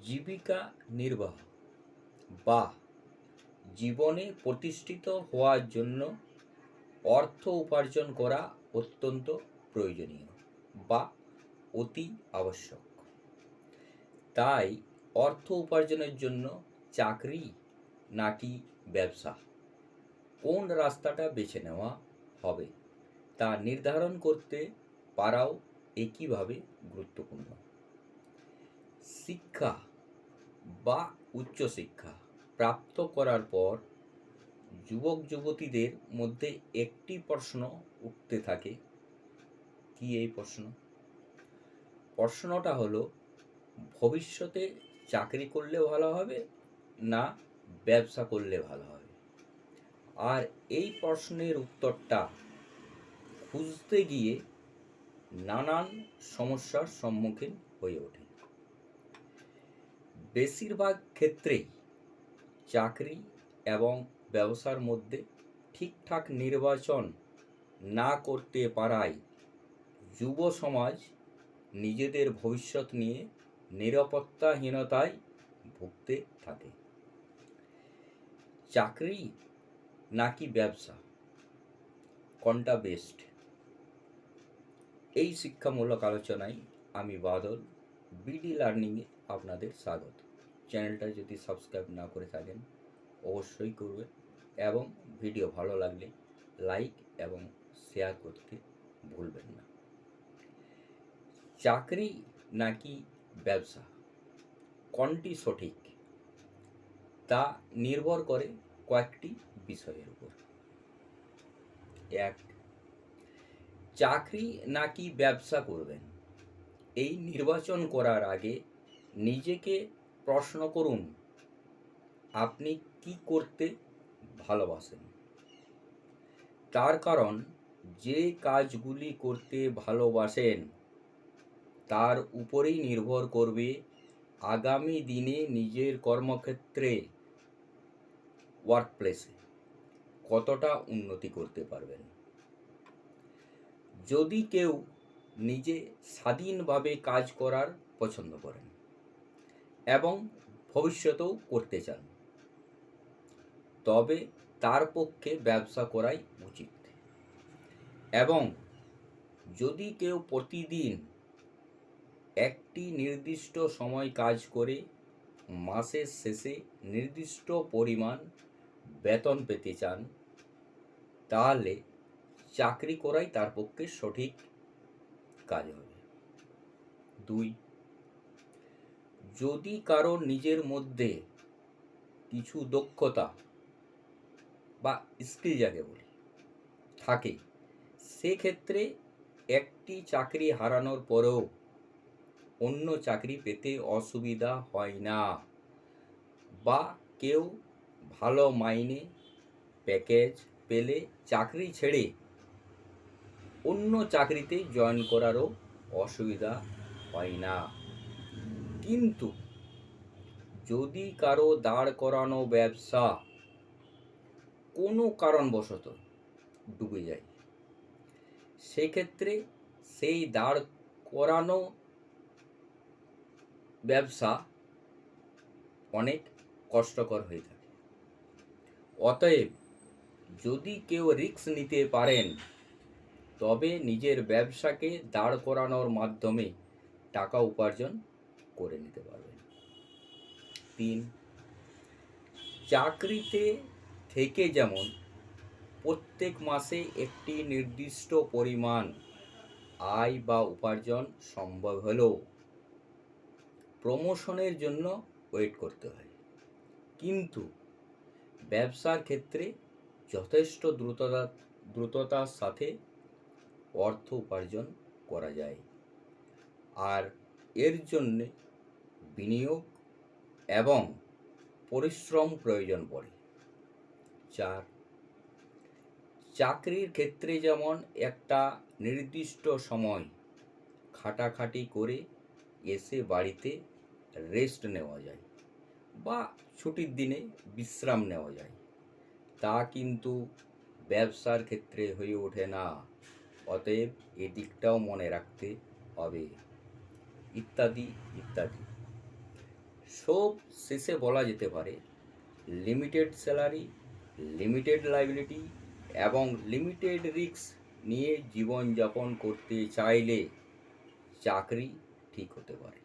জীবিকা নির্বাহ বা জীবনে প্রতিষ্ঠিত হওয়ার জন্য অর্থ উপার্জন করা অত্যন্ত প্রয়োজনীয় বা অতি আবশ্যক। তাই অর্থ উপার্জনের জন্য চাকরি নাকি ব্যবসা, কোন রাস্তাটা বেছে নেওয়া হবে তা নির্ধারণ করতে পারাও একইভাবে গুরুত্বপূর্ণ। শিক্ষা বা উচ্চশিক্ষা প্রাপ্ত করার পর যুবক যুবতীদের মধ্যে একটি প্রশ্ন উঠতে থাকে। কি এই প্রশ্নটা হলো, ভবিষ্যতে চাকরি করলে ভালো হবে না ব্যবসা করলে ভালো হবে? আর এই প্রশ্নের উত্তরটা খুঁজতে গিয়ে নানান সমস্যার সম্মুখীন হয়ে ওঠে। বেশিরভাগ ক্ষেত্রেই চাকরি এবং ব্যবসার মধ্যে ঠিকঠাক নির্বাচন না করতে পারায় যুব সমাজ নিজেদের ভবিষ্যৎ নিয়ে নিরাপত্তাহীনতায় ভুগতে থাকে। চাকরি নাকি ব্যবসা, কোনটা বেস্ট? এই শিক্ষামূলক আলোচনায় আমি বাদল বিডি লার্নিংয়ে আপনাদের স্বাগত। চ্যানেলটা যদি সাবস্ক্রাইব না করে থাকেন অবশ্যই করবেন এবং ভিডিও ভালো লাগলে লাইক এবং শেয়ার করতে ভুলবেন না। চাকরি নাকি ব্যবসা, কোনটি সঠিক তা নির্ভর করে কয়েকটি বিষয়ের উপর। এক, চাকরি নাকি ব্যবসা করবেন, এই নির্বাচন করার আগে নিজেকে প্রশ্ন করুন, আপনি কি করতে ভালোবাসেন? তার কারণ যে কাজগুলি করতে ভালোবাসেন তার উপরেই নির্ভর করবে আগামী দিনে নিজের কর্মক্ষেত্রে, ওয়ার্কপ্লেসে কতটা উন্নতি করতে পারবেন। যদি কেউ নিজে স্বাধীনভাবে কাজ করার পছন্দ করেন এবং ভবিষ্যতেও করতে চান, তবে তার পক্ষে ব্যবসা করাই উচিত। এবং যদি কেউ প্রতিদিন একটি নির্দিষ্ট সময় কাজ করে মাসের শেষে নির্দিষ্ট পরিমাণ বেতন পেতে চান, তাহলে চাকরি করাই তার পক্ষে সঠিক কাজ হবে। 2, যদি কারো নিজের মধ্যে কিছু দক্ষতা বা স্কিল যাকে বলি থাকে, সেক্ষেত্রে একটি চাকরি হারানোর পরেও অন্য চাকরি পেতে অসুবিধা হয় না, বা কেউ ভালো মাইনে প্যাকেজ পেলে চাকরি ছেড়ে অন্য চাকরিতে জয়েন করারও অসুবিধা হয় না। কিন্তু যদি কারো দাঁড় করানো ব্যবসা কোনো কারণবশত ডুবে যায়, সেক্ষেত্রে সেই দাঁড় করানো ব্যবসা অনেক কষ্টকর হয়ে থাকে। অতএব যদি কেউ রিস্ক নিতে পারেন, তবে নিজের ব্যবসাকে দাঁড় করানোর মাধ্যমে টাকা উপার্জন করে নিতে পারবেন। 3, চাকরিতে থেকে যেমন প্রত্যেক মাসে একটি নির্দিষ্ট পরিমাণ আয় বা উপার্জন সম্ভব হলেও প্রমোশনের জন্য ওয়েট করতে হয়, কিন্তু ব্যবসার ক্ষেত্রে যথেষ্ট দ্রুততার সাথে অর্থ উপার্জন করা যায়, আর এর জন্যে বিনিয়োগ এবং পরিশ্রম প্রয়োজন পড়ে। 4, চাকরির ক্ষেত্রে যেমন একটা নির্দিষ্ট সময় খাটাখাটি করে এসে বাড়িতে রেস্ট নেওয়া যায় বা ছুটির দিনে বিশ্রাম নেওয়া যায়, তা কিন্তু ব্যবসার ক্ষেত্রে হয়ে ওঠে না। অতএব এদিকটাও মনে রাখতে হবে, ইত্যাদি ইত্যাদি। সব শেষে বলা যেতে পারে লিমিটেড স্যালারি, লিমিটেড লাইবিলিটি এবং লিমিটেড রিস্ক নিয়ে জীবনযাপন করতে চাইলে চাকরি ঠিক হতে পারে।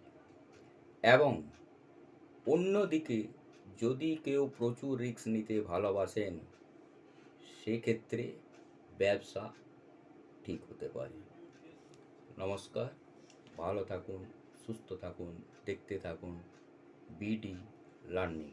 এবং অন্যদিকে যদি কেউ প্রচুর রিস্ক নিতে ভালোবাসেন, সেক্ষেত্রে ব্যবসা ঠিক হতে পারে। নমস্কার, ভালো থাকুন, সুস্থ থাকুন, দেখতে থাকুন বিডি লার্নিং।